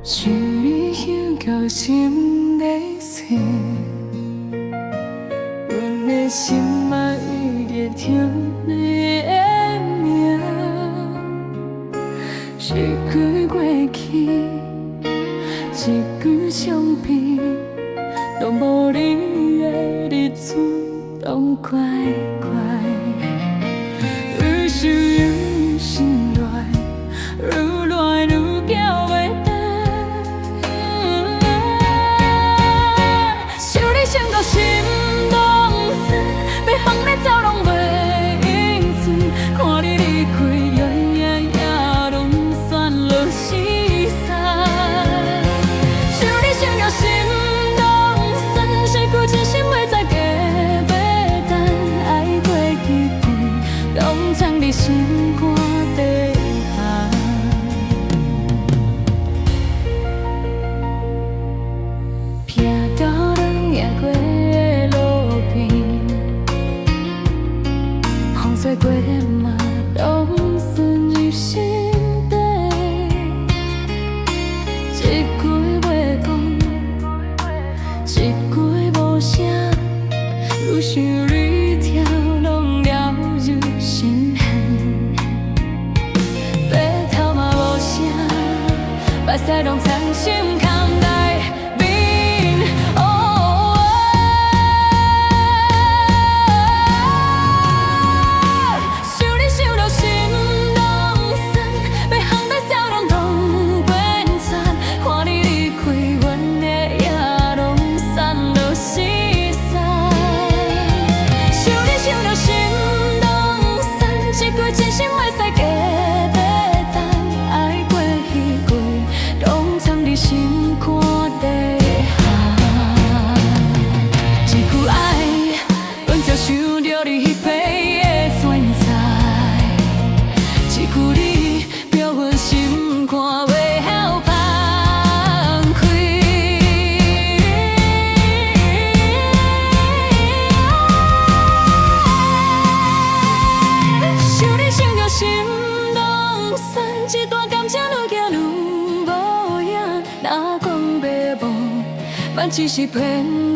是你香到心内碎，阮的心嘛已经听你的名，是几过去，一句相片，拢无你的日子，拢怪怪。愈想愈心乱，愈乱愈叫袂停。想你想到心拢酸，要放你走拢袂用嘴，看你离开，夜夜夜拢算落死散。想你想到心拢酸，是句真心话再加要等，爱过去几，拢藏伫心肝底下。拼到冷夜过的路边，风吹过嘛，拢顺入心底。一句袂讲，一句无声，愈想愈跳，拢了入心坎。白头嘛无声，目屎拢藏心坎内面。想你想到心拢酸，要放你走拢拢变残，看你离开，阮的夜拢散落死散。想你想到心拢酸，一句真心话再加要等，爱过去几，拢藏伫心肝底下。一句爱，阮就想着你彼的存在，一句你叫阮心肝袂晓放开。想你想到心拢酸，一段感情愈行愈无影，若讲要忘，万只是骗。